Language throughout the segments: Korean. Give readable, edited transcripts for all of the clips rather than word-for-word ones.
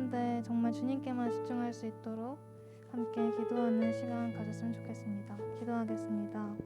가운데 정말 주님께만 집중할 수 있도록 함께 기도하는 시간 가졌으면 좋겠습니다. 기도하겠습니다.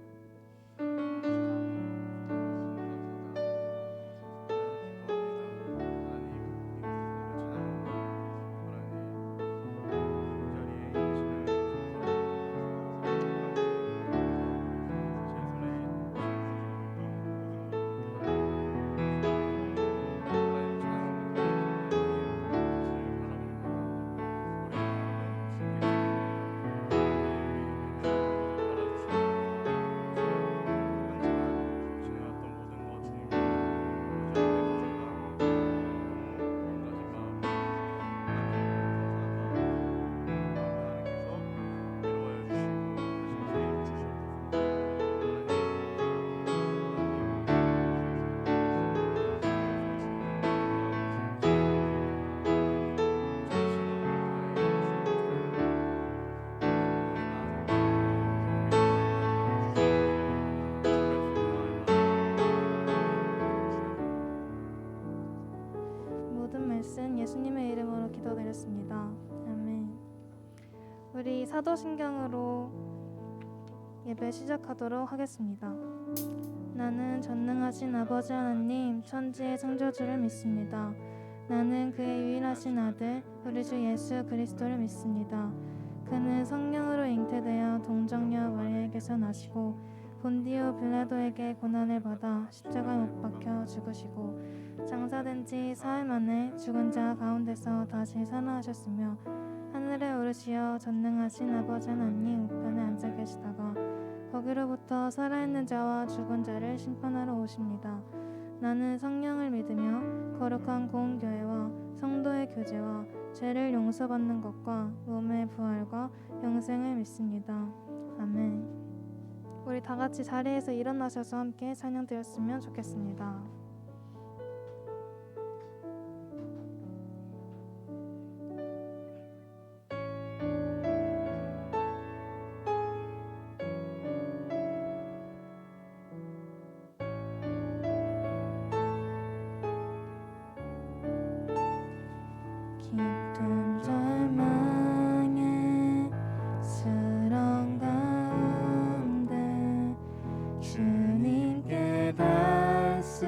모든 말씀 예수님의 이름으로 기도드렸습니다. 아멘. 우리 사도신경으로 예배 시작하도록 하겠습니다. 나는 전능하신 아버지 하나님 천지의 창조주를 믿습니다. 나는 그의 유일하신 아들 우리 주 예수 그리스도를 믿습니다. 그는 성령으로 잉태되어 동정녀 마리아에게서 나시고 본디오 빌라도에게 고난을 받아 십자가에 못 박혀 죽으시고 장사된 지 사흘 만에 죽은 자 가운데서 다시 살아나셨으며 하늘에 오르시어 전능하신 아버지 하나님 우편에 앉아 계시다가 거기로부터 살아있는 자와 죽은 자를 심판하러 오십니다. 나는 성령을 믿으며 거룩한 공교회와 성도의 교제와 죄를 용서받는 것과 몸의 부활과 영생을 믿습니다. 아멘. 우리 다 같이 자리에서 일어나셔서 함께 찬양드렸으면 좋겠습니다. 깊은 절망의 수렁 가운데 주님께 닿을 수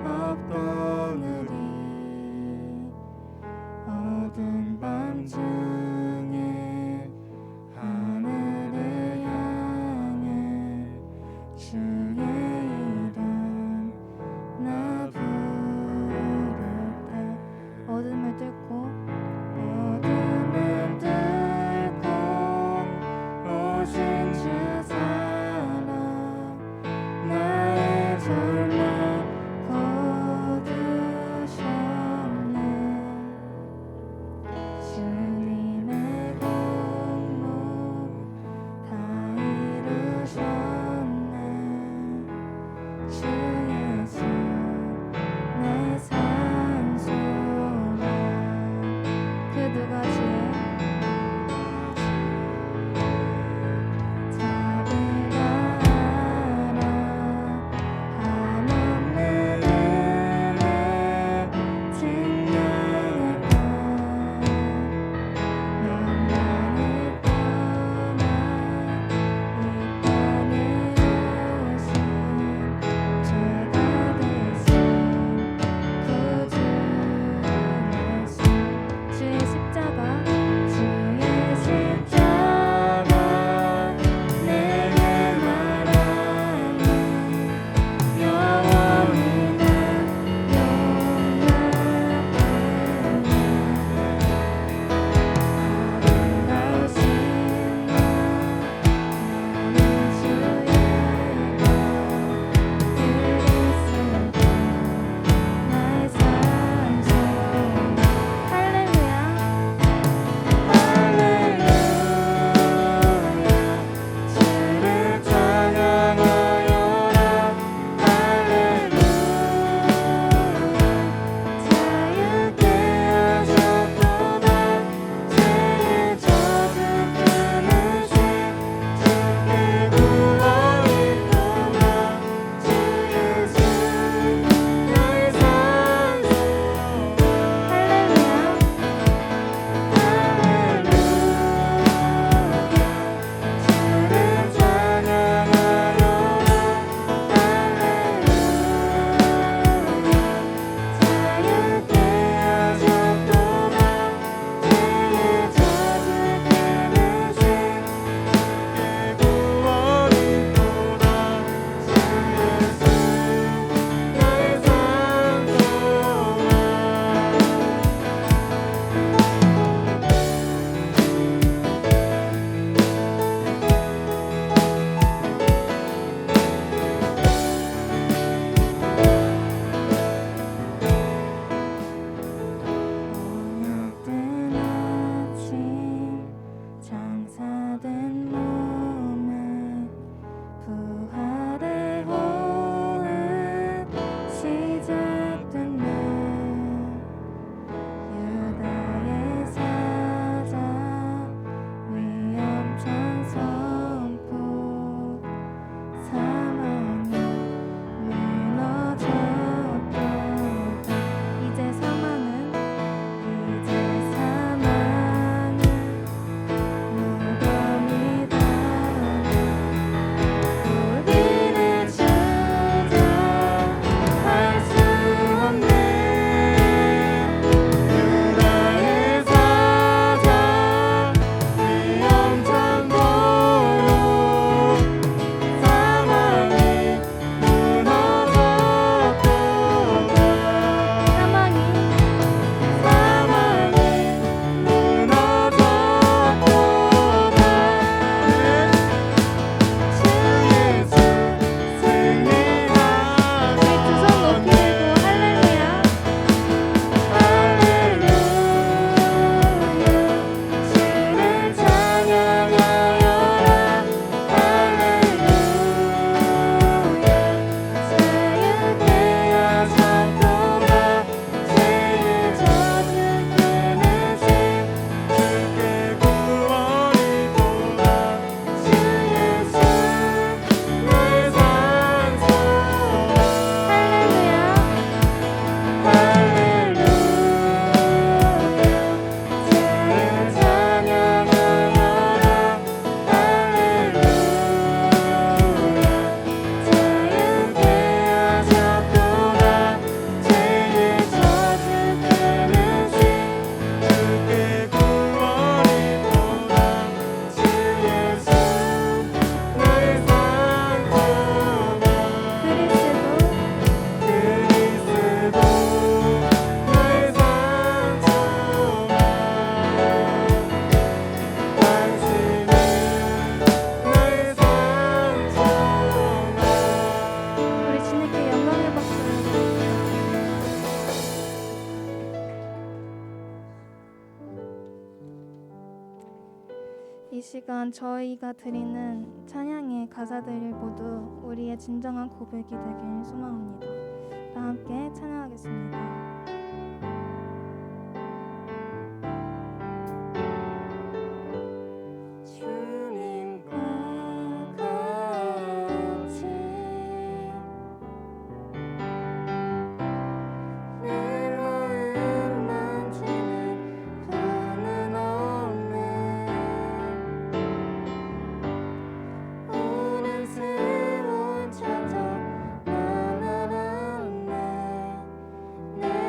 없던 우리 어두운 밤중에 하늘을 향해 주의 이름 나 부르다. 어둠을 뚫고 오신 주 사랑 나의 절망 거두셨네. 주님의 공로 다 이루셨네. 주 예수 내 산소만 그대 이 시간 저희가 드리는 찬양의 가사들 모두 우리의 진정한 고백이 되길 소망합니다. 다 함께 찬양하겠습니다. 내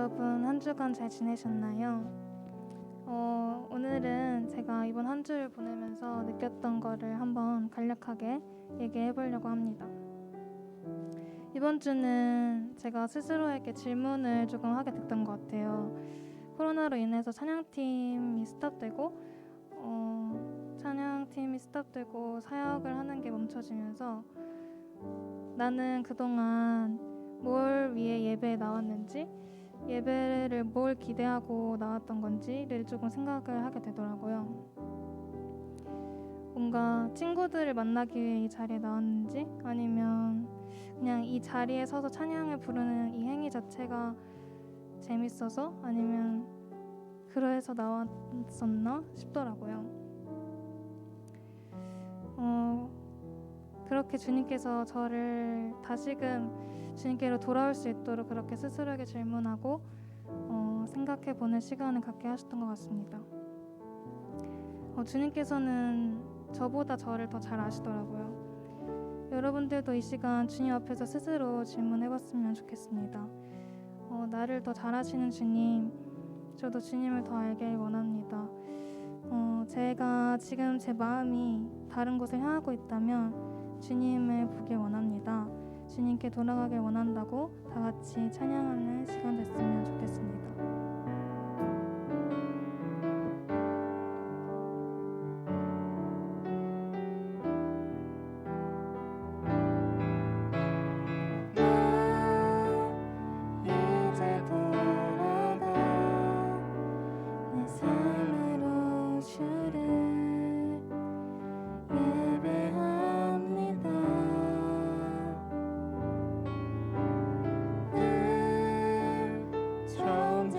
여러분 한 주간 잘 지내셨나요? 오늘은 제가 이번 한 주를 보내면서 느꼈던 거를 한번 간략하게 얘기해 보려고 합니다. 이번 주는 제가 스스로에게 질문을 조금 하게 됐던 것 같아요. 코로나로 인해서 찬양팀이 스탑되고 사역을 하는 게 멈춰지면서 나는 그동안 뭘 위해 예배에 나왔는지, 예배를 뭘 기대하고 나왔던 건지를 조금 생각을 하게 되더라고요. 뭔가 친구들을 만나기 위해 이 자리에 나왔는지, 아니면 그냥 이 자리에 서서 찬양을 부르는 이 행위 자체가 재밌어서, 아니면 그래서 나왔었나 싶더라고요. 그렇게 주님께서 저를 다시금 주님께로 돌아올 수 있도록 그렇게 스스로에게 질문하고 생각해보는 시간을 갖게 하셨던 것 같습니다. 주님께서는 저보다 저를 더 잘 아시더라고요. 여러분들도 이 시간 주님 앞에서 스스로 질문해봤으면 좋겠습니다. 나를 더 잘 아시는 주님, 저도 주님을 더 알길 원합니다. 제가 지금 제 마음이 다른 곳을 향하고 있다면 주님을 보길 원합니다. 주님께 돌아가길 원한다고 다 같이 찬양하는 시간 됐으면 좋겠습니다. 처음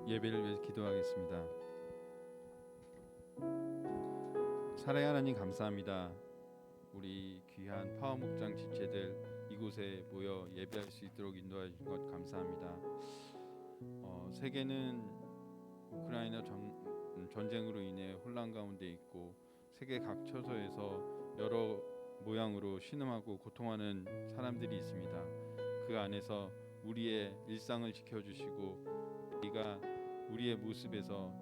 예배를 위해 기도하겠습니다. 사랑의 하나님 감사합니다. 우리 귀한 파워 목장 지체들 이곳에 모여 예배할 수 있도록 인도해 주신 것 감사합니다. 세계는 우크라이나 전쟁으로 인해 혼란 가운데 있고 세계 각 처소에서 여러 모양으로 신음하고 고통하는 사람들이 있습니다. 그 안에서 우리의 일상을 지켜주시고 우리가 우리의 모습에서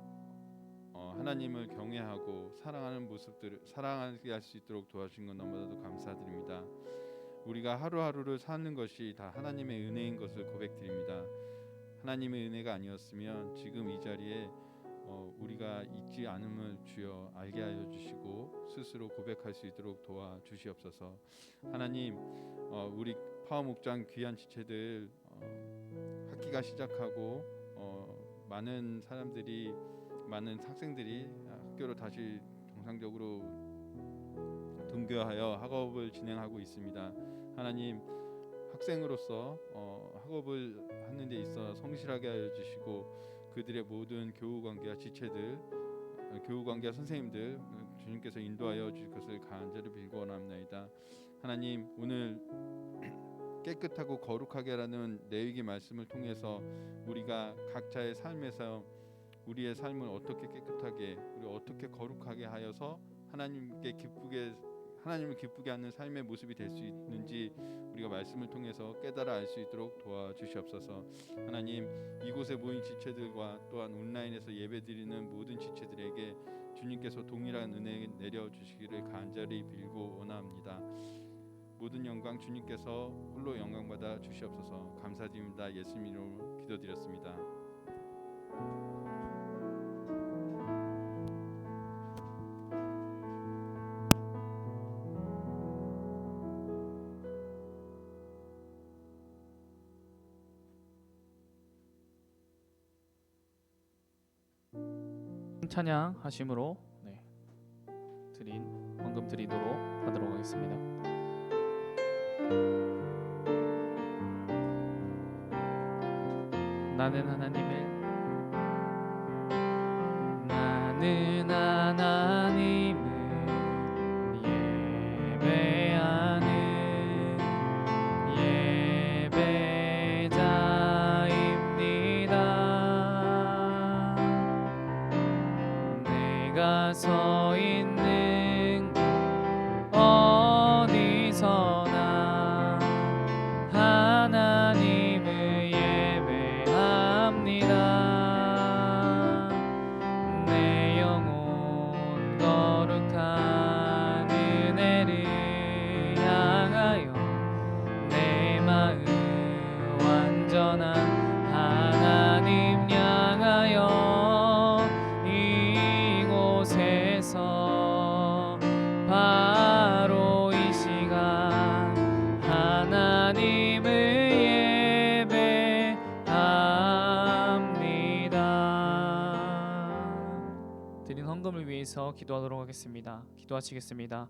하나님을 경외하고 사랑하는 모습들을 사랑하게 할 수 있도록 도와주신 것 너무나도 감사드립니다. 우리가 하루하루를 사는 것이 다 하나님의 은혜인 것을 고백드립니다. 하나님의 은혜가 아니었으면 지금 이 자리에 우리가 있지 않음을 주여 알게 하여 주시고 스스로 고백할 수 있도록 도와주시옵소서. 하나님, 우리 파워 목장 귀한 지체들 학기가 시작하고 많은 사람들이 많은 학생들이 학교로 다시 정상적으로 등교하여 학업을 진행하고 있습니다. 하나님, 학생으로서 학업을 하는 데 있어 성실하게 하여 주시고 그들의 모든 교우 관계와 지체들, 교우 관계와 선생님들 주님께서 인도하여 주실 것을 간절히 빌고 원합니다. 하나님, 오늘 깨끗하고 거룩하게 라는 레위기 말씀을 통해서 우리가 각자의 삶에서 우리의 삶을 어떻게 깨끗하게 우리 어떻게 거룩하게 하여서 하나님을 기쁘게 하는 삶의 모습이 될 수 있는지 우리가 말씀을 통해서 깨달아 알 수 있도록 도와주시옵소서. 하나님, 이곳에 모인 지체들과 또한 온라인에서 예배드리는 모든 지체들에게 주님께서 동일한 은혜 내려주시기를 간절히 빌고 원합니다. 모든 영광 주님께서 홀로 영광받아 주시옵소서. 감사드립니다. 예수님 이름으로 기도드렸습니다. 찬양 하심으로 드린 헌금 드리도록 하도록 하겠습니다. 나는 하나님을 예배하는 예배자입니다. 내가 서 있는 곳 어디서나 하나님을 예배합니다. 내 영혼 거룩한 은혜를 향하여 내 마음 완전한 하나님 향하여 이곳에서 바로 이 시간 하나님을 예배합니다. 드린 헌금을 위해서 기도하도록 하겠습니다. 기도하시겠습니다.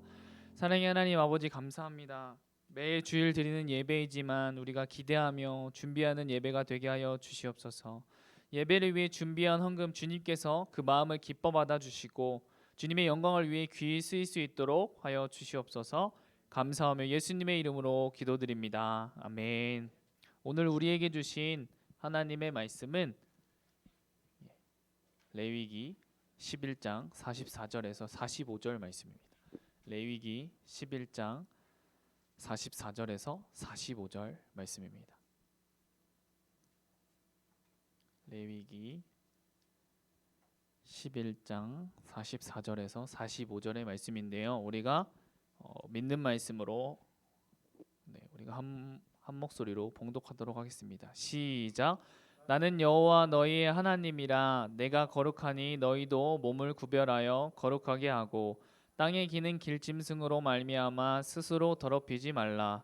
사랑의 하나님 아버지, 감사합니다. 매일 주일 드리는 예배이지만 우리가 기대하며 준비하는 예배가 되게 하여 주시옵소서. 예배를 위해 준비한 헌금 주님께서 그 마음을 기뻐 받아 주시고 주님의 영광을 위해 귀히 쓰일 수 있도록 하여 주시옵소서. 감사하며 예수님의 이름으로 기도드립니다. 아멘. 오늘 우리에게 주신 하나님의 말씀은 레위기 11장 44절에서 45절 말씀입니다. 레위기 11장 44절에서 45절 말씀입니다. 레위기 11장 44절에서 45절의 말씀인데요. 우리가 믿는 말씀으로 우리가 한 목소리로 봉독하도록 하겠습니다. 시작. 나는 여호와 너희의 하나님이라. 내가 거룩하니 너희도 몸을 구별하여 거룩하게 하고 땅에 기는 길짐승으로 말미암아 스스로 더럽히지 말라.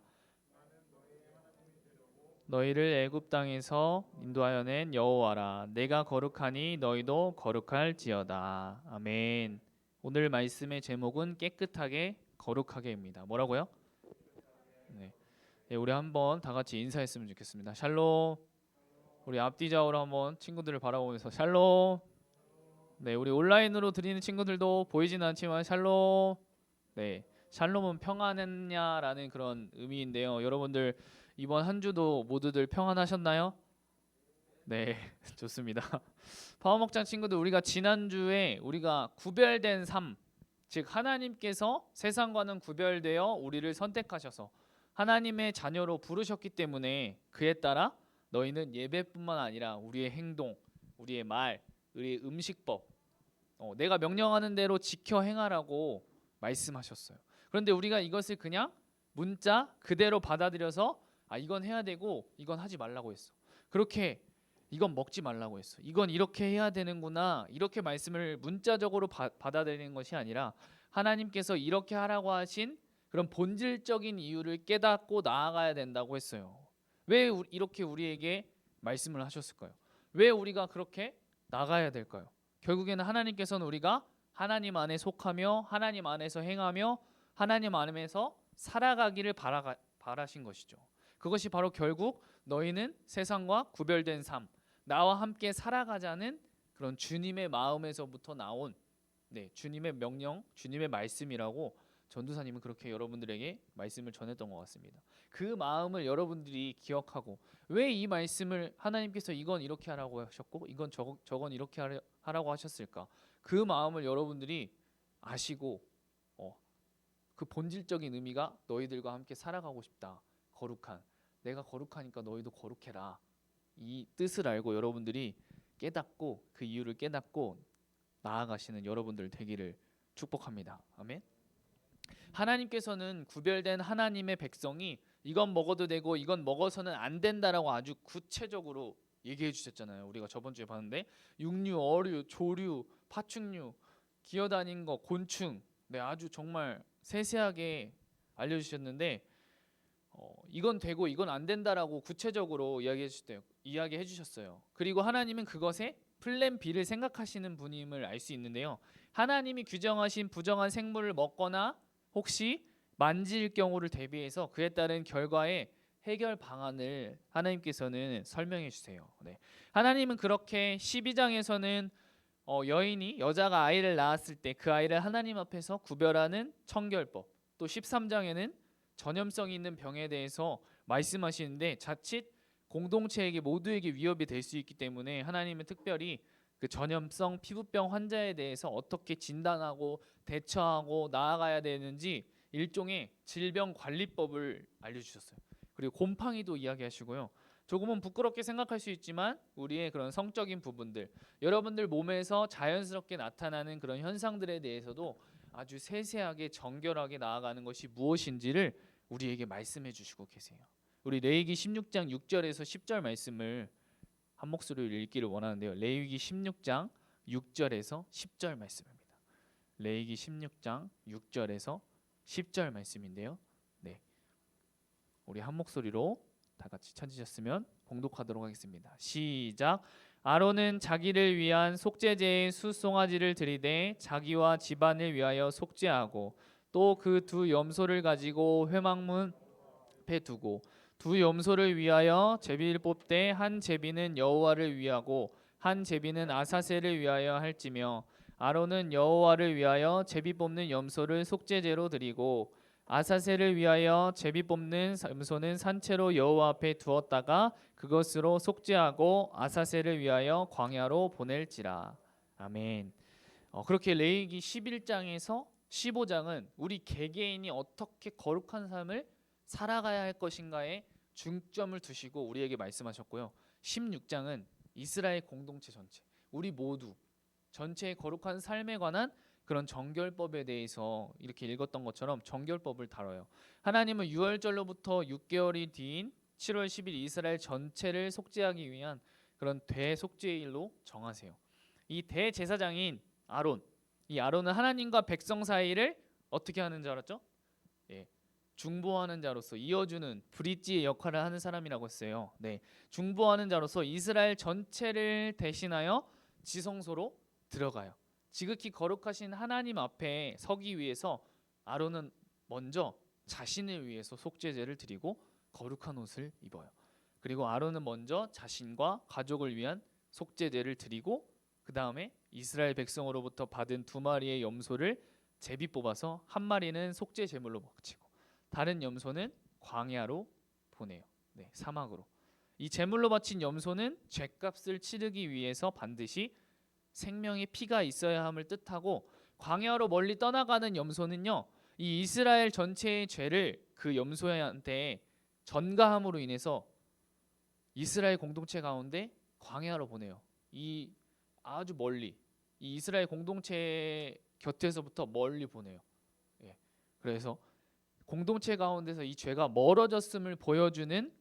너희를 애굽 땅에서 인도하여 낸 여호와라. 내가 거룩하니 너희도 거룩할지어다. 아멘. 오늘 말씀의 제목은 깨끗하게 거룩하게입니다. 뭐라고요? 네, 우리 한번 다 같이 인사했으면 좋겠습니다. 샬롬. 우리 앞뒤 좌우로 한번 친구들을 바라보면서 샬롬. 네, 우리 온라인으로 드리는 친구들도 보이지는 않지만 샬롬. 네, 샬롬은 평안했냐라는 그런 의미인데요. 여러분들 이번 한 주도 모두들 평안하셨나요? 네, 좋습니다. 파워먹장 친구들, 우리가 지난주에 우리가 구별된 삶, 즉 하나님께서 세상과는 구별되어 우리를 선택하셔서 하나님의 자녀로 부르셨기 때문에 그에 따라 너희는 예배뿐만 아니라 우리의 행동, 우리의 말, 우리의 음식법, 내가 명령하는 대로 지켜 행하라고 말씀하셨어요. 그런데 우리가 이것을 그냥 문자 그대로 받아들여서 이건 해야 되고 이건 하지 말라고 했어. 그렇게 이건 먹지 말라고 했어. 이건 이렇게 해야 되는구나. 이렇게 말씀을 문자적으로 받아들이는 것이 아니라 하나님께서 이렇게 하라고 하신 그런 본질적인 이유를 깨닫고 나아가야 된다고 했어요. 왜 이렇게 우리에게 말씀을 하셨을까요? 왜 우리가 그렇게 나가야 될까요? 결국에는 하나님께서는 우리가 하나님 안에 속하며 하나님 안에서 행하며 하나님 안에서 살아가기를 바라신 것이죠. 그것이 바로 결국 너희는 세상과 구별된 삶, 나와 함께 살아가자는 그런 주님의 마음에서부터 나온 주님의 명령, 주님의 말씀이라고 전도사님은 그렇게 여러분들에게 말씀을 전했던 것 같습니다. 그 마음을 여러분들이 기억하고 왜 이 말씀을 하나님께서 이건 이렇게 하라고 하셨고 이건 저건 이렇게 하라고 하셨을까? 그 마음을 여러분들이 아시고 그 본질적인 의미가 너희들과 함께 살아가고 싶다. 거룩한, 내가 거룩하니까 너희도 거룩해라. 이 뜻을 알고 여러분들이 깨닫고 그 이유를 깨닫고 나아가시는 여러분들 되기를 축복합니다. 아멘. 하나님께서는 구별된 하나님의 백성이 이건 먹어도 되고 이건 먹어서는 안 된다라고 아주 구체적으로 얘기해 주셨잖아요. 우리가 저번 주에 봤는데 육류, 어류, 조류, 파충류, 기어다닌 거, 곤충, 아주 정말 세세하게 알려주셨는데 이건 되고 이건 안 된다라고 구체적으로 이야기해 주셨어요. 그리고 하나님은 그것에 플랜 B를 생각하시는 분임을 알 수 있는데요. 하나님이 규정하신 부정한 생물을 먹거나 혹시 만질 경우를 대비해서 그에 따른 결과의 해결 방안을 하나님께서는 설명해 주세요. 하나님은 그렇게 12장에서는 여자가 아이를 낳았을 때 그 아이를 하나님 앞에서 구별하는 청결법, 또 13장에는 전염성 있는 병에 대해서 말씀하시는데 자칫 공동체에게 모두에게 위협이 될 수 있기 때문에 하나님은 특별히 그 전염성 피부병 환자에 대해서 어떻게 진단하고 대처하고 나아가야 되는지 일종의 질병관리법을 알려주셨어요. 그리고 곰팡이도 이야기하시고요. 조금은 부끄럽게 생각할 수 있지만 우리의 그런 성적인 부분들, 여러분들 몸에서 자연스럽게 나타나는 그런 현상들에 대해서도 아주 세세하게 정결하게 나아가는 것이 무엇인지를 우리에게 말씀해 주시고 계세요. 우리 레위기 16장 6절에서 10절 말씀을 한 목소리로 읽기를 원하는데요. 레위기 16장 6절에서 10절 말씀입니다. 레위기 16장 6절에서 10절 말씀인데요. 우리 한 목소리로 다 같이 찾으셨으면 봉독하도록 하겠습니다. 시작. 아론은 자기를 위한 속죄제의 수송아지를 들이되 자기와 집안을 위하여 속죄하고 또 그 두 염소를 가지고 회막문 앞에 두고 두 염소를 위하여 제비를 뽑되 한 제비는 여호와를 위하고 한 제비는 아사셀을 위하여 할지며 아론은 여호와를 위하여 제비 뽑는 염소를 속죄제로 드리고 아사셀을 위하여 제비 뽑는 염소는 산채로 여호와 앞에 두었다가 그것으로 속죄하고 아사셀을 위하여 광야로 보낼지라. 아멘. 그렇게 레위기 11장에서 15장은 우리 개개인이 어떻게 거룩한 삶을 살아가야 할 것인가에 중점을 두시고 우리에게 말씀하셨고요. 16장은 이스라엘 공동체 전체, 우리 모두 전체의 거룩한 삶에 관한 그런 정결법에 대해서 이렇게 읽었던 것처럼 정결법을 다뤄요. 하나님은 6월절로부터 6개월이 뒤인 7월 10일 이스라엘 전체를 속죄하기 위한 그런 대속죄일로 정하세요. 이 대제사장인 아론, 이 아론은 하나님과 백성 사이를 어떻게 하는 줄 알았죠? 중보하는 자로서 이어주는 브릿지의 역할을 하는 사람이라고 했어요. 중보하는 자로서 이스라엘 전체를 대신하여 지성소로 들어가요. 지극히 거룩하신 하나님 앞에 서기 위해서 아론은 먼저 자신을 위해서 속죄제를 드리고 거룩한 옷을 입어요. 그리고 아론은 먼저 자신과 가족을 위한 속죄제를 드리고 그 다음에 이스라엘 백성으로부터 받은 2마리의 염소를 제비 뽑아서 1마리는 속죄 제물로 바치고 다른 염소는 광야로 보내요. 네, 사막으로. 이 제물로 바친 염소는 죄값을 치르기 위해서 반드시 생명의 피가 있어야 함을 뜻하고, 광야로 멀리 떠나가는 염소는요, 이 이스라엘 전체의 죄를 그 염소한테 전가함으로 인해서 이스라엘 공동체 가운데 광야로 보내요. 이 아주 멀리, 이 이스라엘 공동체 곁에서부터 멀리 보내요. 예. 그래서 공동체 가운데서 이 죄가 멀어졌음을 보여주는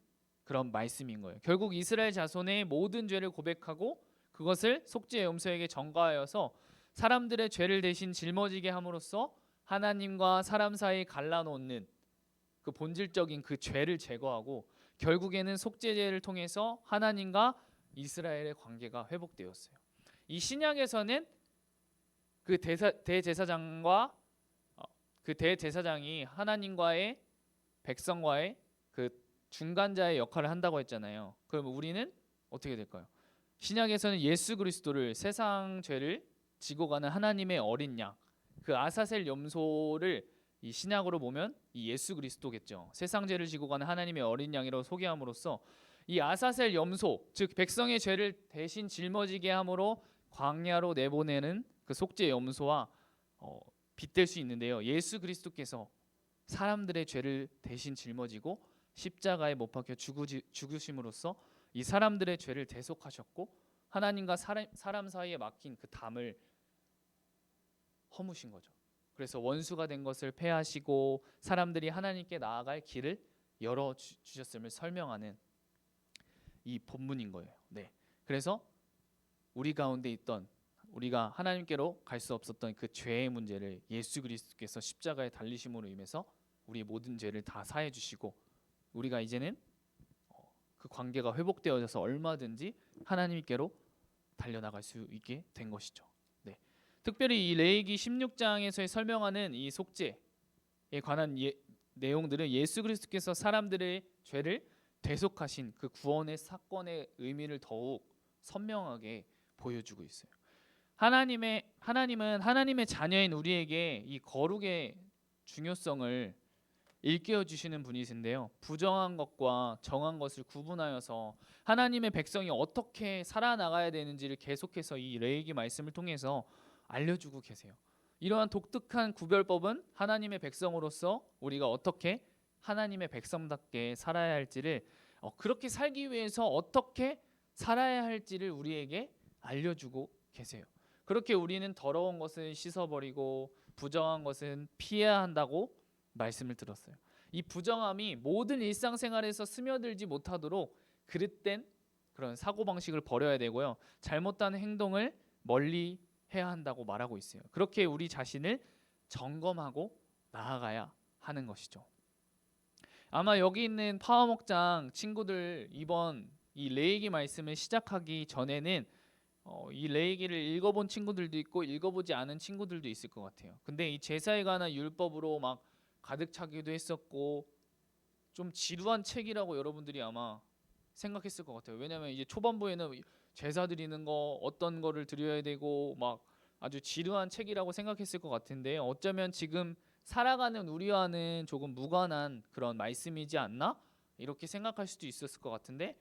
그런 말씀인 거예요. 결국 이스라엘 자손의 모든 죄를 고백하고 그것을 속죄 염소에게 전가하여서 사람들의 죄를 대신 짊어지게 함으로써 하나님과 사람 사이 갈라놓는 그 본질적인 그 죄를 제거하고 결국에는 속죄제를 통해서 하나님과 이스라엘의 관계가 회복되었어요. 이 신약에서는 그 대제사장과 그 대제사장이 하나님과의 백성과의 그 중간자의 역할을 한다고 했잖아요. 그럼 우리는 어떻게 될까요? 신약에서는 예수 그리스도를, 세상 죄를 지고 가는 하나님의 어린 양, 그 아사셀 염소를 이 신약으로 보면 이 예수 그리스도겠죠. 세상 죄를 지고 가는 하나님의 어린 양이라고 소개함으로써 이 아사셀 염소, 즉 백성의 죄를 대신 짊어지게 함으로 광야로 내보내는 그 속죄 염소와 빗댈 수 있는데요. 예수 그리스도께서 사람들의 죄를 대신 짊어지고 십자가에 못 박혀 죽으심으로써 이 사람들의 죄를 대속하셨고 하나님과 사람 사이에 막힌 그 담을 허무신 거죠. 그래서 원수가 된 것을 패하시고 사람들이 하나님께 나아갈 길을 열어 주셨음을 설명하는 이 본문인 거예요. 네. 그래서 우리 가운데 있던, 우리가 하나님께로 갈 수 없었던 그 죄의 문제를 예수 그리스도께서 십자가에 달리심으로 인해서 우리의 모든 죄를 다 사해 주시고 우리가 이제는 그 관계가 회복되어져서 얼마든지 하나님께로 달려나갈 수 있게 된 것이죠. 네. 특별히 이 레위기 16장에서 설명하는 이 속죄에 관한 내용들은 예수 그리스도께서 사람들의 죄를 대속하신 그 구원의 사건의 의미를 더욱 선명하게 보여주고 있어요. 하나님은 하나님의 자녀인 우리에게 이 거룩의 중요성을 일깨워 주시는 분이신데요. 부정한 것과 정한 것을 구분하여서 하나님의 백성이 어떻게 살아나가야 되는지를 계속해서 이 레위기 말씀을 통해서 알려주고 계세요. 이러한 독특한 구별법은 하나님의 백성으로서 우리가 어떻게 하나님의 백성답게 살아야 할지를, 그렇게 살기 위해서 어떻게 살아야 할지를 우리에게 알려주고 계세요. 그렇게 우리는 더러운 것을 씻어버리고 부정한 것은 피해야 한다고 말씀을 들었어요. 이 부정함이 모든 일상생활에서 스며들지 못하도록 그릇된 그런 사고방식을 버려야 되고요. 잘못된 행동을 멀리 해야 한다고 말하고 있어요. 그렇게 우리 자신을 점검하고 나아가야 하는 것이죠. 아마 여기 있는 파워목장 친구들 이번 이 레위기 말씀을 시작하기 전에는 이 레위기를 읽어본 친구들도 있고 읽어보지 않은 친구들도 있을 것 같아요. 근데 이 제사에 관한 율법으로 막 가득 차기도 했었고 좀 지루한 책이라고 여러분들이 아마 생각했을 것 같아요. 왜냐하면 이제 초반부에는 제사 드리는 거 어떤 거를 드려야 되고 막 아주 지루한 책이라고 생각했을 것 같은데 어쩌면 지금 살아가는 우리와는 조금 무관한 그런 말씀이지 않나? 이렇게 생각할 수도 있었을 것 같은데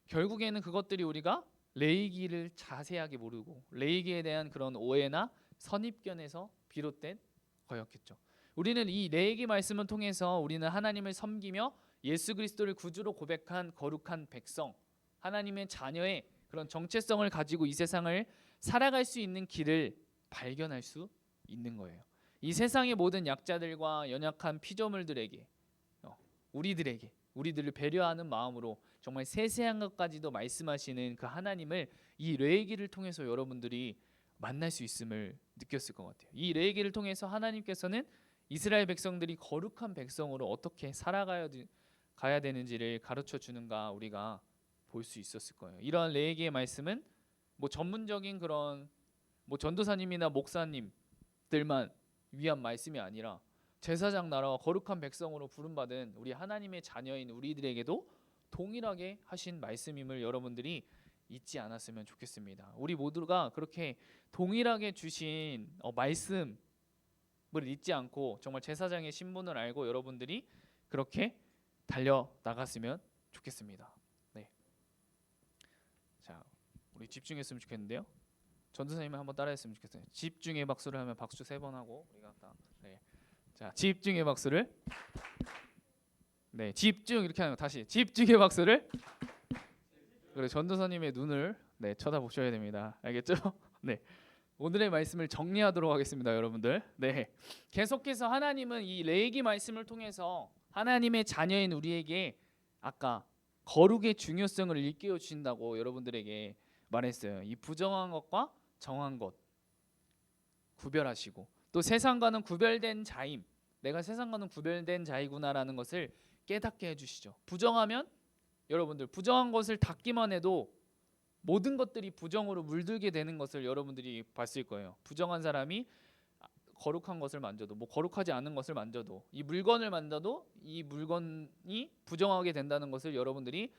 결국에는 그것들이 우리가 레위기를 자세하게 모르고 레위기에 대한 그런 오해나 선입견에서 비롯된 거였겠죠. 우리는 이 레위기 말씀을 통해서 우리는 하나님을 섬기며 예수 그리스도를 구주로 고백한 거룩한 백성, 하나님의 자녀의 그런 정체성을 가지고 이 세상을 살아갈 수 있는 길을 발견할 수 있는 거예요. 이 세상의 모든 약자들과 연약한 피조물들에게 우리들을 배려하는 마음으로 정말 세세한 것까지도 말씀하시는 그 하나님을 이 레위기를 통해서 여러분들이 만날 수 있음을 느꼈을 것 같아요. 이 레위기를 통해서 하나님께서는 이스라엘 백성들이 거룩한 백성으로 어떻게 살아가야 되는지를 가르쳐 주는가 우리가 볼 수 있었을 거예요. 이러한 레위기의 말씀은 뭐 전문적인 그런 뭐 전도사님이나 목사님들만 위한 말씀이 아니라 제사장 나라와 거룩한 백성으로 부름받은 우리 하나님의 자녀인 우리들에게도 동일하게 하신 말씀임을 여러분들이 잊지 않았으면 좋겠습니다. 우리 모두가 그렇게 동일하게 주신 말씀을 잊지 않고 정말 제사장의 신분을 알고 여러분들이 그렇게 달려 나갔으면 좋겠습니다. 네. 자, 우리 집중했으면 좋겠는데요. 전도사님을 한번 따라했으면 좋겠어요. 집중의 박수를 하면 박수 3번 하고 우리가 딱 네. 자, 집중의 박수를 네, 집중 이렇게 하는 거 다시 집중의 박수를 그래 전도사님의 눈을 네, 쳐다보셔야 됩니다. 알겠죠? 네. 오늘의 말씀을 정리하도록 하겠습니다, 여러분들. 네. 계속해서 하나님은 이 레위기 말씀을 통해서 하나님의 자녀인 우리에게 아까 거룩의 중요성을 일깨워 주신다고 여러분들에게 말했어요. 이 부정한 것과 정한 것 구별하시고 또 세상과는 구별된 자임, 내가 세상과는 구별된 자이구나라는 것을 깨닫게 해주시죠. 부정하면 여러분들 부정한 것을 닦기만 해도 모든 것들이 부정으로 물들게 되는 것을 여러분들이 봤을 거예요. 부정한 사람이 거룩한 것을 만져도 뭐 거룩하지 않은 것을 만져도 이 물건을 만져도 이 물건이 부정하게 된다는 것을 여러분들이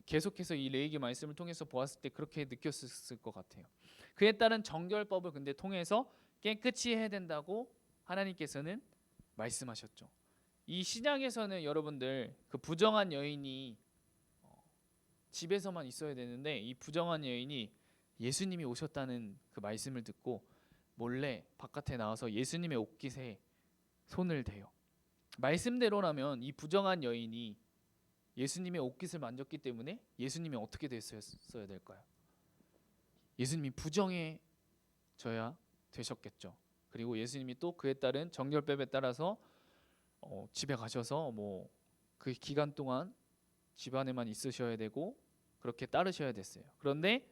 계속해서 이 레위기 말씀을 통해서 보았을 때 그렇게 느꼈을 것 같아요. 그에 따른 정결법을 근데 통해서 깨끗이 해야 된다고 하나님께서는 말씀하셨죠. 이 신약에서는 여러분들 그 부정한 여인이 집에서만 있어야 되는데 이 부정한 여인이 예수님이 오셨다는 그 말씀을 듣고 몰래 바깥에 나와서 예수님의 옷깃에 손을 대요. 말씀대로라면 이 부정한 여인이 예수님의 옷깃을 만졌기 때문에 예수님이 어떻게 됐어야 될까요? 예수님이 부정해져야 되셨겠죠. 그리고 예수님이 또 그에 따른 정결법에 따라서 집에 가셔서 뭐 그 기간 동안 집 안에만 있으셔야 되고 그렇게 따르셔야 됐어요. 그런데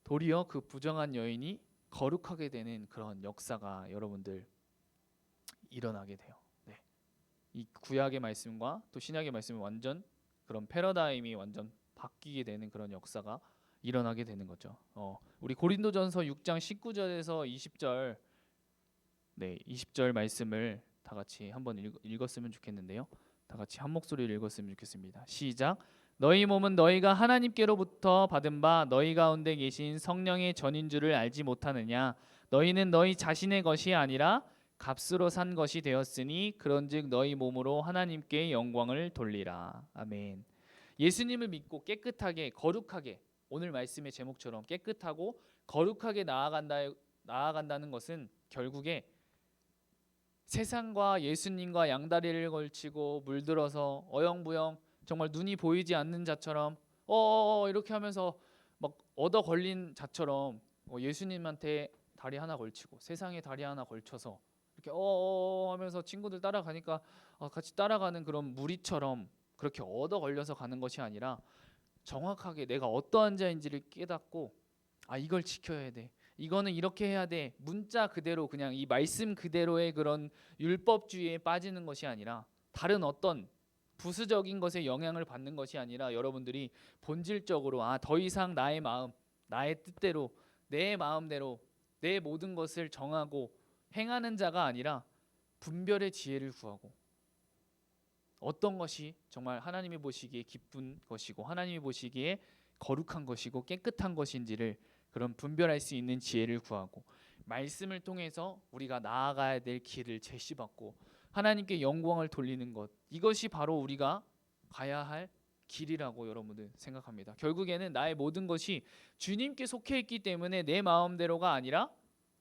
도리어 그 부정한 여인이 거룩하게 되는 그런 역사가 여러분들 일어나게 돼요. 네. 이 구약의 말씀과 또 신약의 말씀은 완전 그런 패러다임이 완전 바뀌게 되는 그런 역사가 일어나게 되는 거죠. 우리 고린도전서 6장 19절에서 20절 네, 20절 말씀을 다 같이 한번 읽었으면 좋겠는데요. 다 같이 한 목소리로 읽었으면 좋겠습니다. 시작. 너희 몸은 너희가 하나님께로부터 받은 바 너희 가운데 계신 성령의 전인 줄을 알지 못하느냐? 너희는 너희 자신의 것이 아니라 값으로 산 것이 되었으니 그런즉 너희 몸으로 하나님께 영광을 돌리라. 아멘. 예수님을 믿고 깨끗하게 거룩하게 오늘 말씀의 제목처럼 깨끗하고 거룩하게 나아간다는 것은 결국에 세상과 예수님과 양다리를 걸치고 물들어서 어영부영 정말 눈이 보이지 않는 자처럼 이렇게 하면서 막 얻어 걸린 자처럼 예수님한테 다리 하나 걸치고 세상에 다리 하나 걸쳐서 이렇게 하면서 친구들 따라가니까 같이 따라가는 그런 무리처럼 그렇게 얻어 걸려서 가는 것이 아니라 정확하게 내가 어떠한 자인지를 깨닫고 이걸 지켜야 돼. 이거는 이렇게 해야 돼. 문자 그대로 그냥 이 말씀 그대로의 그런 율법주의에 빠지는 것이 아니라 다른 어떤 부수적인 것에 영향을 받는 것이 아니라 여러분들이 본질적으로 더 이상 나의 마음, 나의 뜻대로 내 마음대로 내 모든 것을 정하고 행하는 자가 아니라 분별의 지혜를 구하고 어떤 것이 정말 하나님이 보시기에 기쁜 것이고 하나님이 보시기에 거룩한 것이고 깨끗한 것인지를 그런 분별할 수 있는 지혜를 구하고 말씀을 통해서 우리가 나아가야 될 길을 제시받고 하나님께 영광을 돌리는 것, 이것이 바로 우리가 가야 할 길이라고 여러분들 생각합니다. 결국에는 나의 모든 것이 주님께 속해 있기 때문에 내 마음대로가 아니라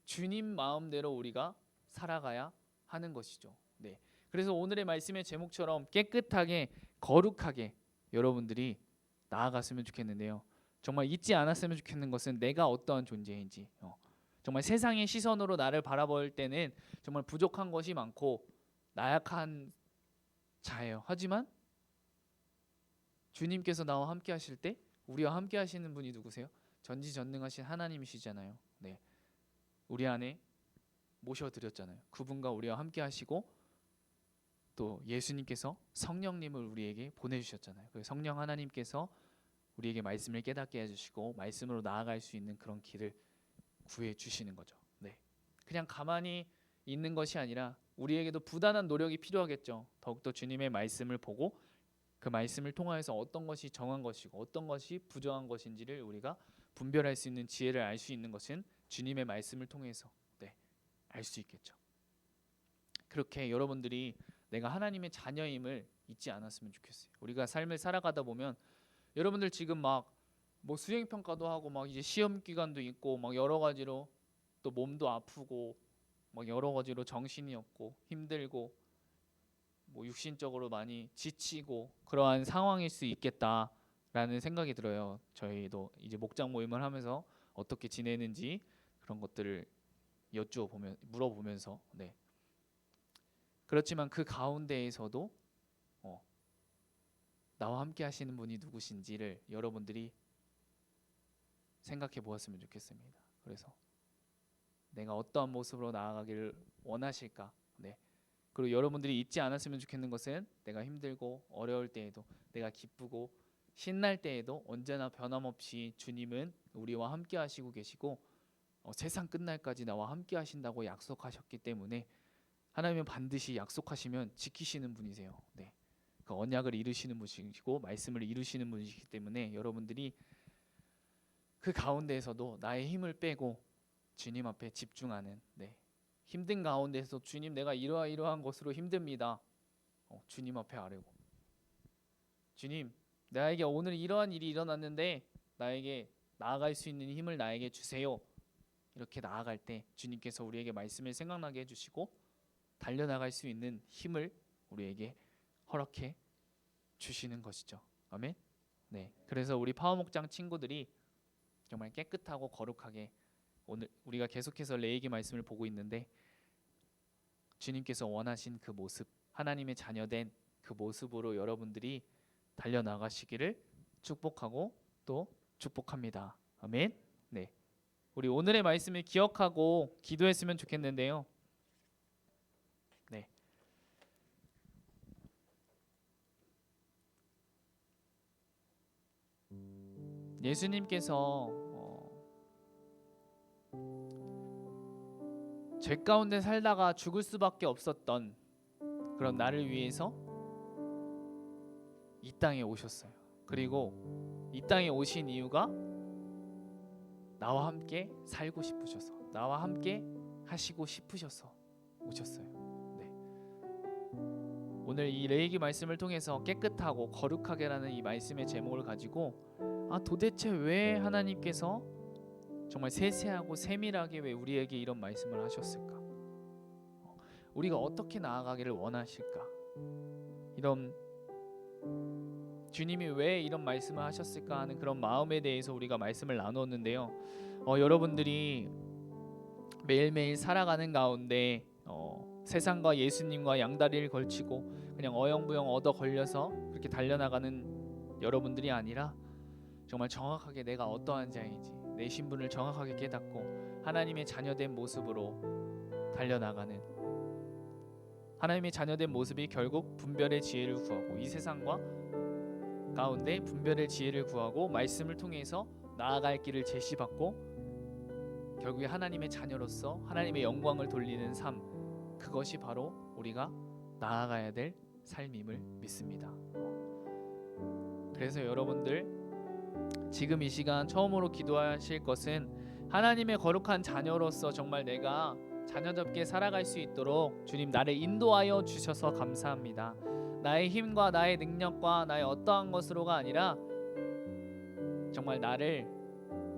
주님 마음대로 우리가 살아가야 하는 것이죠. 네. 그래서 오늘의 말씀의 제목처럼 깨끗하게 거룩하게 여러분들이 나아갔으면 좋겠는데요. 정말 잊지 않았으면 좋겠는 것은 내가 어떠한 존재인지, 정말 세상의 시선으로 나를 바라볼 때는 정말 부족한 것이 많고 나약한 자예요. 하지만 주님께서 나와 함께 하실 때 우리와 함께 하시는 분이 누구세요? 전지전능하신 하나님이시잖아요. 네. 우리 안에 모셔드렸잖아요. 그분과 우리와 함께 하시고 또 예수님께서 성령님을 우리에게 보내주셨잖아요. 그래서 성령 하나님께서 우리에게 말씀을 깨닫게 해주시고 말씀으로 나아갈 수 있는 그런 길을 구해 주시는 거죠. 네. 그냥 가만히 있는 것이 아니라 우리에게도 부단한 노력이 필요하겠죠. 더욱더 주님의 말씀을 보고 그 말씀을 통하여서 어떤 것이 정한 것이고 어떤 것이 부정한 것인지를 우리가 분별할 수 있는 지혜를 알 수 있는 것은 주님의 말씀을 통해서 알 수 있겠죠. 그렇게 여러분들이 내가 하나님의 자녀임을 잊지 않았으면 좋겠어요. 우리가 삶을 살아가다 보면 여러분들 지금 막 뭐 수행 평가도 하고 막 이제 시험 기간도 있고 막 여러 가지로 또 몸도 아프고 막 여러 가지로 정신이 없고 힘들고 뭐 육신적으로 많이 지치고 그러한 상황일 수 있겠다라는 생각이 들어요. 저희도 이제 목장 모임을 하면서 어떻게 지내는지 그런 것들을 물어보면서 그렇지만 그 가운데에서도 나와 함께 하시는 분이 누구신지를 여러분들이 생각해 보았으면 좋겠습니다. 그래서 내가 어떠한 모습으로 나아가기를 원하실까? 그리고 여러분들이 잊지 않았으면 좋겠는 것은 내가 힘들고 어려울 때에도 내가 기쁘고 신날 때에도 언제나 변함없이 주님은 우리와 함께 하시고 계시고 세상 끝날까지 나와 함께 하신다고 약속하셨기 때문에 하나님은 반드시 약속하시면 지키시는 분이세요. 그 언약을 이루시는 분이시고 말씀을 이루시는 분이시기 때문에 여러분들이 그 가운데에서도 나의 힘을 빼고 주님 앞에 집중하는 힘든 가운데서 주님 내가 이러한 것으로 힘듭니다. 주님 앞에 아뢰고 주님 나에게 오늘 이러한 일이 일어났는데 나에게 나아갈 수 있는 힘을 나에게 주세요. 이렇게 나아갈 때 주님께서 우리에게 말씀을 생각나게 해주시고 달려나갈 수 있는 힘을 우리에게 허락해 주시는 것이죠. 아멘. 그래서 우리 파워목장 친구들이 정말 깨끗하고 거룩하게 오늘 우리가 계속해서 레위기 말씀을 보고 있는데 주님께서 원하신 그 모습, 하나님의 자녀된 그 모습으로 여러분들이 달려나가시기를 축복하고 또 축복합니다. 아멘. 우리 오늘의 말씀을 기억하고 기도했으면 좋겠는데요. 예수님께서 죄 가운데 살다가 죽을 수밖에 없었던 그런 나를 위해서 이 땅에 오셨어요. 그리고 이 땅에 오신 이유가 나와 함께 살고 싶으셔서, 나와 함께 하시고 싶으셔서 오셨어요. 오늘 이 레위기 말씀을 통해서 깨끗하고 거룩하게라는 이 말씀의 제목을 가지고 도대체 왜 하나님께서 정말 세세하고 세밀하게 왜 우리에게 이런 말씀을 하셨을까? 우리가 어떻게 나아가기를 원하실까? 이런 주님이 왜 이런 말씀을 하셨을까 하는 그런 마음에 대해서 우리가 말씀을 나누었는데요. 여러분들이 매일매일 살아가는 가운데 세상과 예수님과 양다리를 걸치고 그냥 어영부영 얻어 걸려서 그렇게 달려나가는 여러분들이 아니라 정말 정확하게 내가 어떠한 자인지 내 신분을 정확하게 깨닫고 하나님의 자녀된 모습으로 달려나가는, 하나님의 자녀된 모습이 결국 분별의 지혜를 구하고 이 세상과 가운데 분별의 지혜를 구하고 말씀을 통해서 나아갈 길을 제시받고 결국에 하나님의 자녀로서 하나님의 영광을 돌리는 삶, 그것이 바로 우리가 나아가야 될 삶임을 믿습니다. 그래서 여러분들 지금 이 시간 처음으로 기도하실 것은 하나님의 거룩한 자녀로서 정말 내가 자녀답게 살아갈 수 있도록 주님 나를 인도하여 주셔서 감사합니다. 나의 힘과 나의 능력과 나의 어떠한 것으로가 아니라 정말 나를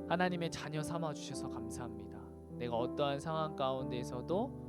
하나님의 자녀 삼아 주셔서 감사합니다. 내가 어떠한 상황 가운데에서도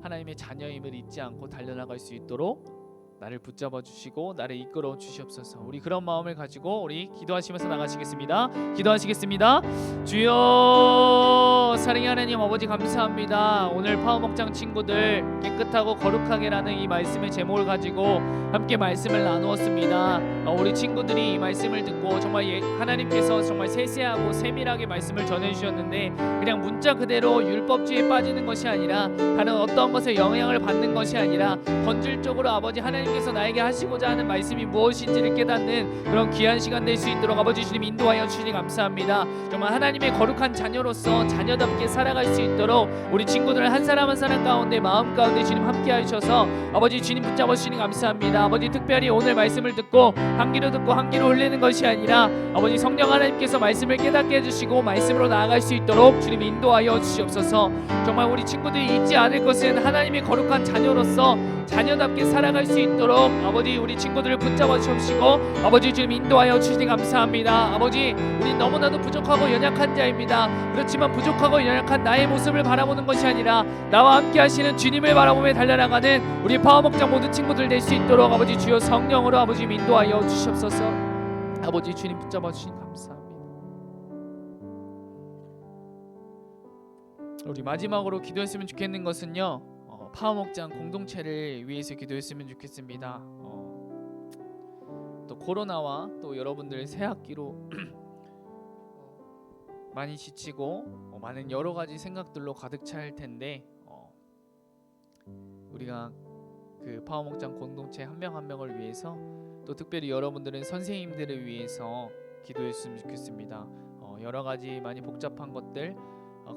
하나님의 자녀임을 잊지 않고 달려나갈 수 있도록 나를 붙잡아 주시고 나를 이끌어 주시옵소서. 우리 그런 마음을 가지고 우리 기도하시면서 나가시겠습니다. 기도하시겠습니다. 주여, 사랑의 하나님 아버지 감사합니다. 오늘 파워목장 친구들 깨끗하고 거룩하게라는 이 말씀의 제목을 가지고 함께 말씀을 나누었습니다. 우리 친구들이 이 말씀을 듣고 정말 하나님께서 정말 세세하고 세밀하게 말씀을 전해주셨는데 그냥 문자 그대로 율법주의에 빠지는 것이 아니라 다른 어떤 것에 영향을 받는 것이 아니라 본질적으로 아버지 하나님 하나님께서 나에게 하시고자 하는 말씀이 무엇인지를 깨닫는 그런 귀한 시간 될 수 있도록 아버지 주님 인도하여 주시니 감사합니다. 정말 하나님의 거룩한 자녀로서 자녀답게 살아갈 수 있도록 우리 친구들 한 사람 한 사람 가운데 마음 가운데 주님 함께 하셔서 아버지 주님 붙잡아 주시니 감사합니다. 아버지 특별히 오늘 말씀을 듣고 한 귀로 듣고 한 귀로 흘리는 것이 아니라 아버지 성령 하나님께서 말씀을 깨닫게 해주시고 말씀으로 나아갈 수 있도록 주님 인도하여 주시옵소서. 정말 우리 친구들이 잊지 않을 것은 하나님의 거룩한 자녀로서 자녀답게 살아갈 수 있도록 아버지 우리 친구들을 붙잡아 주시고 아버지 주님 인도하여 주시니 감사합니다. 아버지 우리 너무나도 부족하고 연약한 자입니다. 그렇지만 부족하고 연약한 나의 모습을 바라보는 것이 아니라 나와 함께 하시는 주님을 바라보며 달려나가는 우리 파워목장 모든 친구들 될 수 있도록 아버지 주여 성령으로 아버지 인도하여 주시옵소서. 아버지 주님 붙잡아 주시니 감사합니다. 우리 마지막으로 기도했으면 좋겠는 것은요, 파워목장 공동체를 위해서 기도했으면 좋겠습니다. 또 코로나와 또 여러분들 새 학기로 많이 지치고 많은 여러 가지 생각들로 가득 찰 텐데 우리가 그 파워목장 공동체 한 명 한 명을 위해서 또 특별히 여러분들은 선생님들을 위해서 기도했으면 좋겠습니다. 여러 가지 많이 복잡한 것들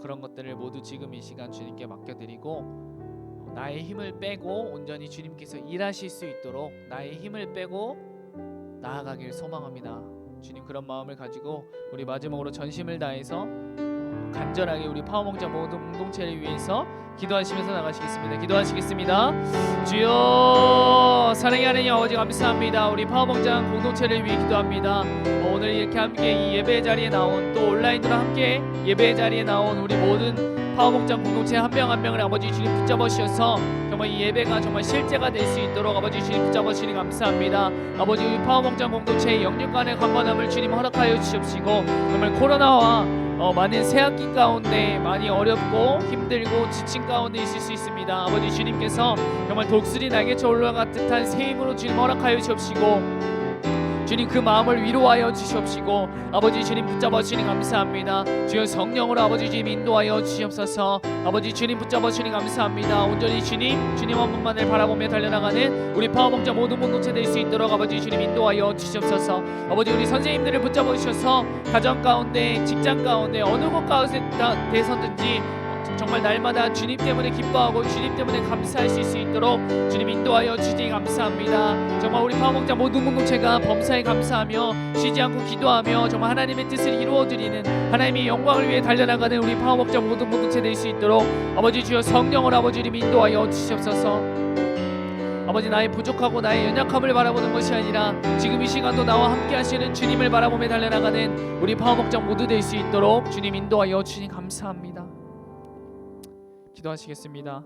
그런 것들을 모두 지금 이 시간 주님께 맡겨드리고 나의 힘을 빼고 온전히 주님께서 일하실 수 있도록 나의 힘을 빼고 나아가길 소망합니다. 주님 그런 마음을 가지고 우리 마지막으로 전심을 다해서 간절하게 우리 파워목장 모든 공동체를 위해서 기도하시면서 나가시겠습니다. 기도하시겠습니다. 주여 사랑의 하나님 아버지 감사합니다. 우리 파워목장 공동체를 위해 기도합니다. 오늘 이렇게 함께 이 예배 자리에 나온 또 온라인으로 함께 예배 자리에 나온 우리 모든 파워목장 공동체 한 명 한 명을 아버지 주님 붙잡아 주셔서 정말 이 예배가 정말 실제가 될 수 있도록 아버지 주님 붙잡아 주시니 감사합니다. 아버지 우리 파워목장 공동체의 영육간의 강건함을 주님 허락하여 주시옵시고 정말 코로나와 많은 새학기 가운데 많이 어렵고 힘들고 지친 가운데 있을 수 있습니다. 아버지 주님께서 정말 독수리 날개쳐 올라간 듯한 새 힘으로 주님 허락하여 주시옵시고 주님 그 마음을 위로하여 주시옵시고 아버지 주님 붙잡아 주시니 감사합니다. 주여 성령으로 아버지 주님 인도하여 주시옵소서. 아버지 주님 붙잡아 주시니 감사합니다. 온전히 주님 한 분만을 바라보며 달려나가는 우리 파워목장 모든 공동체 될 수 있도록 아버지 주님 인도하여 주시옵소서. 아버지 우리 선생님들을 붙잡아 주셔서 가정 가운데 직장 가운데 어느 곳 가운데서든지 정말 날마다 주님 때문에 기뻐하고 주님 때문에 감사할 수 있도록 주님 인도하여 주시니 감사합니다. 정말 우리 파워목장 모든 공동체가 범사에 감사하며 쉬지 않고 기도하며 정말 하나님의 뜻을 이루어드리는 하나님의 영광을 위해 달려나가는 우리 파워목장 모든 공동체 될 수 있도록 아버지 주여 성령을 아버지 주님 인도하여 주시옵소서. 아버지 나의 부족하고 나의 연약함을 바라보는 것이 아니라 지금 이 시간도 나와 함께 하시는 주님을 바라보며 달려나가는 우리 파워목장 모두 될 수 있도록 주님 인도하여 주시니 감사합니다. 기도하시겠습니다.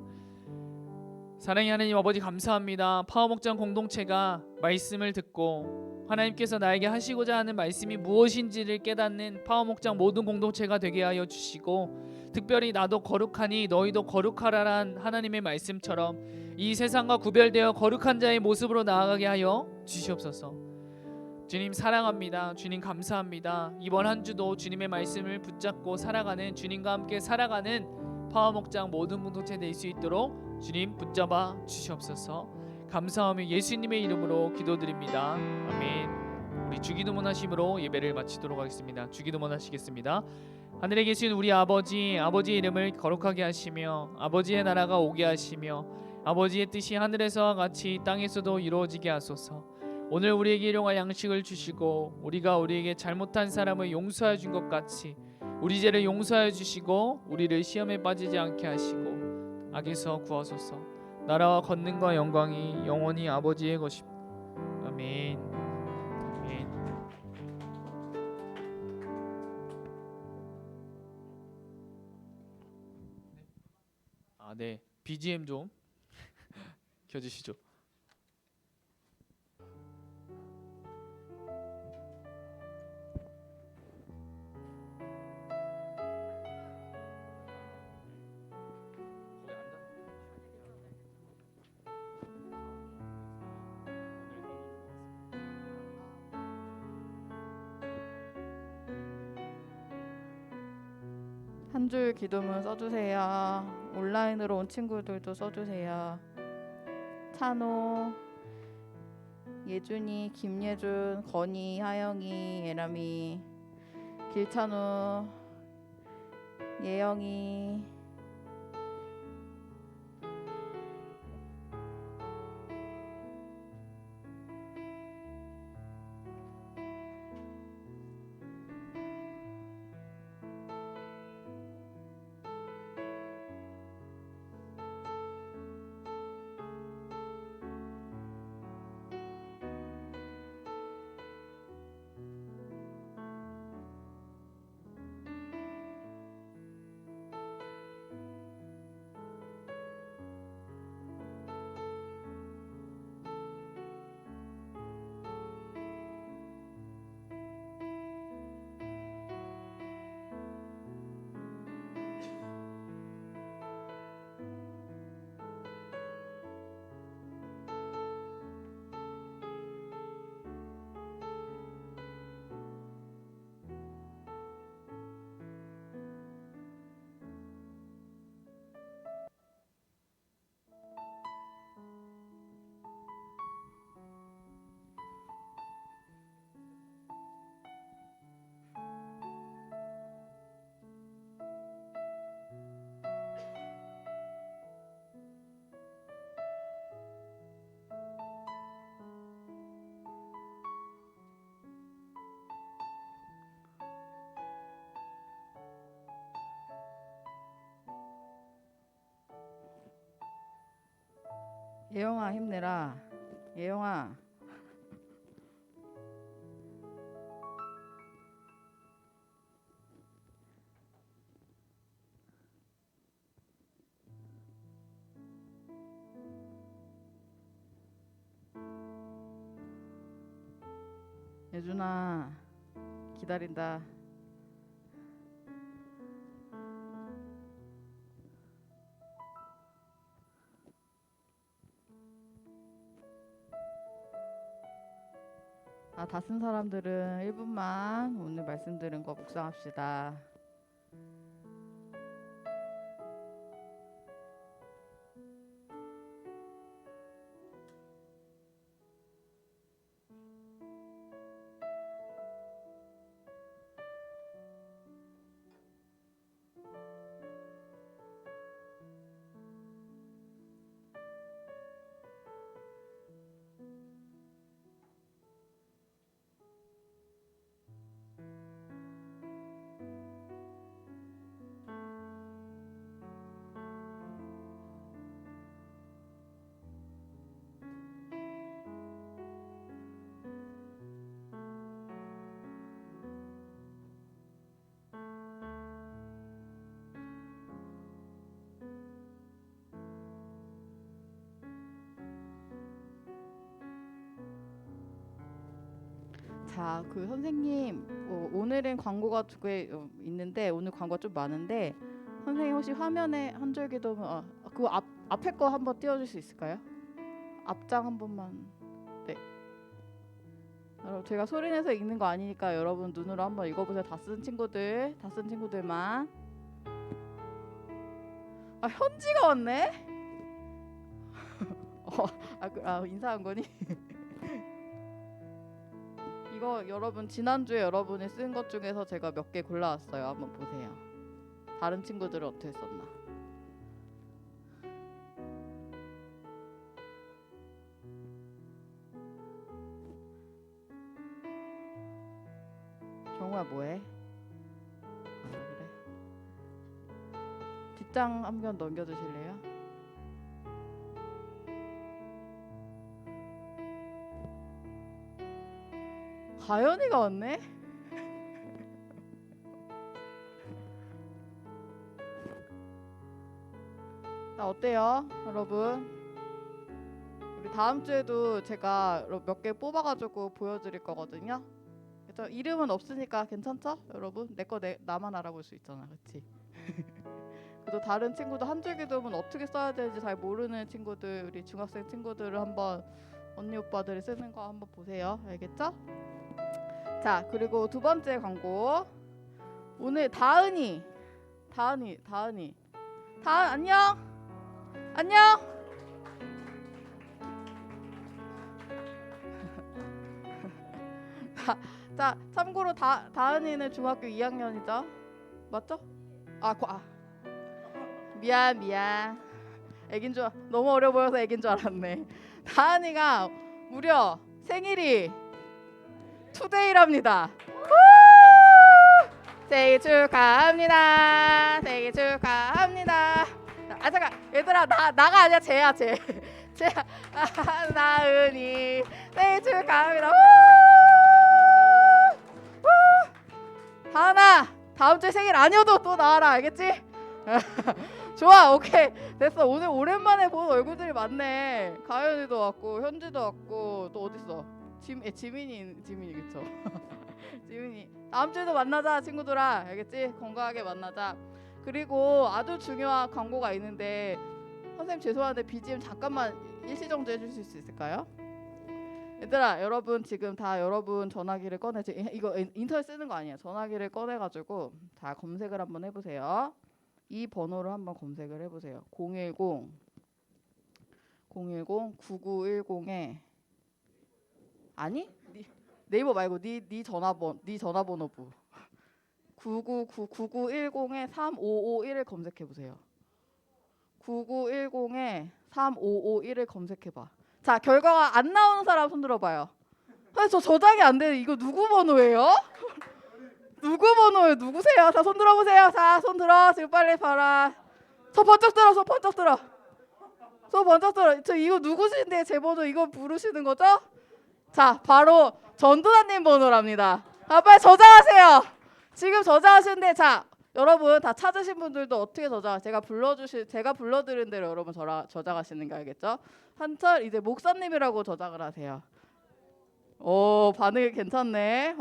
사랑의 하나님 아버지 감사합니다. 파워목장 공동체가 말씀을 듣고 하나님께서 나에게 하시고자 하는 말씀이 무엇인지를 깨닫는 파워목장 모든 공동체가 되게 하여 주시고 특별히 나도 거룩하니 너희도 거룩하라란 하나님의 말씀처럼 이 세상과 구별되어 거룩한 자의 모습으로 나아가게 하여 주시옵소서. 주님 사랑합니다. 주님 감사합니다. 이번 한 주도 주님의 말씀을 붙잡고 살아가는 주님과 함께 살아가는 파워목장 모든 공동체 될 수 있도록 주님 붙잡아 주시옵소서. 감사하며 예수님의 이름으로 기도드립니다. 아멘. 우리 주기도문 하심으로 예배를 마치도록 하겠습니다. 주기도문 하시겠습니다. 하늘에 계신 우리 아버지, 아버지의 이름을 거룩하게 하시며 아버지의 나라가 오게 하시며 아버지의 뜻이 하늘에서와 같이 땅에서도 이루어지게 하소서. 오늘 우리에게 일용할 양식을 주시고 우리가 우리에게 잘못한 사람을 용서해 준 것 같이 우리 죄를 용서해 주시고 우리를 시험에 빠지지 않게 하시고 악에서 구하소서. 나라와 권능과 영광이 영원히 아버지의 것입니다. 아멘. 아멘. 네. BGM 좀 켜주시죠. 한 줄 기도문 써주세요. 온라인으로 온 친구들도 써주세요. 찬호, 예준이, 김예준, 건희, 하영이, 예람이, 길찬우, 예영이, 예영아 힘내라. 예영아. 예준아 기다린다. 다 쓴 사람들은 1분만 오늘 말씀 들은 거 묵상합시다. 자, 그 선생님 오늘은 광고가 두 개 있는데 오늘 광고가 좀 많은데 선생님 혹시 화면에 한 줄 기도 그 앞에 거 한번 띄워줄 수 있을까요? 앞장 한 번만. 네. 여러분 제가 소리내서 읽는 거 아니니까 여러분 눈으로 한번 읽어보세요. 다 쓴 친구들만. 현지가 왔네. 인사한 거니? 이거 여러분 지난주에 여러분이 쓴 것 중에서 제가 몇 개 골라왔어요. 한번 보세요. 다른 친구들은 어떻게 썼나? 정우야 뭐해? 그래. 뒷장 한 번 넘겨주실래요? 가연이가 왔네? 나 어때요 여러분? 우리 다음 주에도 제가 몇 개 뽑아가지고 보여드릴 거거든요. 그래서 이름은 없으니까 괜찮죠 여러분? 내 거 나만 알아볼 수 있잖아, 그렇지? 그래도 다른 친구도 한 줄 기도문 어떻게 써야 되는지 잘 모르는 친구들, 우리 중학생 친구들을 한번 언니 오빠들이 쓰는 거 한번 보세요. 알겠죠? 자, 그리고 두 번째 광고. 오늘 다은이 안녕. 자, 참고로 다은이는 중학교 2학년이죠. 맞죠? 미안. 애긴 줄 너무 어려 보여서 애긴 줄 알았네. 다은이가 무려 생일이 투데이랍니다. 생일 축하합니다. 생일 축하합니다. 잠깐 얘들아 나가 아니야 쟤야. 나은이 생일 축하합니다. 다은아 다음 주에 생일 아니어도 또 나와라 알겠지? 좋아 오케이 됐어. 오늘 오랜만에 본 얼굴들이 많네. 가연이도 왔고 현지도 왔고 또 어딨어? 지민이 그쵸? 지민이 다음 주에도 만나자 친구들아 알겠지? 건강하게 만나자. 그리고 아주 중요한 광고가 있는데 선생님 죄송한데 BGM 잠깐만 일시정지 해주실 수 있을까요? 얘들아 여러분 지금 다 여러분 전화기를 꺼내 이거 인터넷 쓰는 거 아니에요. 전화기를 꺼내가지고 다 검색을 한번 해보세요. 이 번호를 한번 검색을 해보세요. 010-9910에 아니? 네이버 말고 네 전화번호부 9910에 3551을 검색해보세요. 9910에 3551을 검색해봐. 자 결과가 안 나오는 사람 손 들어봐요. 저 저장이 안 돼. 이거 누구 번호예요? 누구 번호예요? 누구세요? 자 손 들어보세요. 자 손 들어. 지금 빨리 봐라. 손 번쩍 들어. 저 이거 누구신데 제 번호 이거 부르시는 거죠? 자 바로 전도사님 번호랍니다. 빨리 저장하세요. 지금 저장하시는데 자 여러분 다 찾으신 분들도 어떻게 제가 불러드린 대로 여러분 저장하시는 게 알겠죠? 한철 이제 목사님이라고 저장을 하세요. 오 반응이 괜찮네.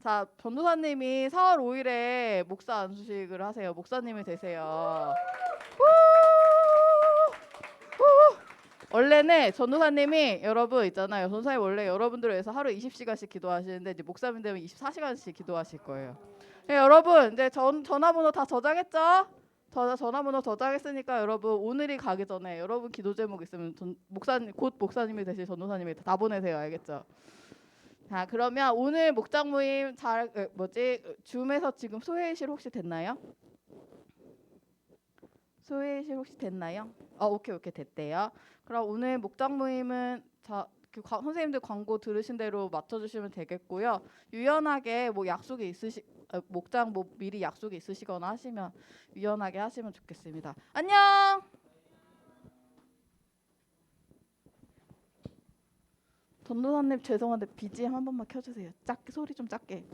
자 전도사님이 4월 5일에 목사 안수식을 하세요. 목사님이 되세요. 원래는 전도사님이 여러분 있잖아요. 전도사님 원래 여러분들을 위해서 하루 20시간씩 기도하시는데 이제 목사님 되면 24시간씩 기도하실 거예요. 네, 여러분 이제 전화번호 다 저장했죠? 전화번호 저장했으니까 여러분 오늘이 가기 전에 여러분 기도 제목 있으면 곧 목사님이 되실 전도사님이 다 보내세요. 알겠죠? 자 그러면 오늘 목장 모임 줌에서 지금 소회의실 혹시 됐나요? 오케이 됐대요. 그럼 오늘 목장 모임은 선생님들 광고 들으신 대로 맞춰주시면 되겠고요. 유연하게 목장 미리 약속이 있으시거나 하시면 유연하게 하시면 좋겠습니다. 안녕. 전도사님 죄송한데 BGM 한 번만 켜주세요. 소리 좀 작게.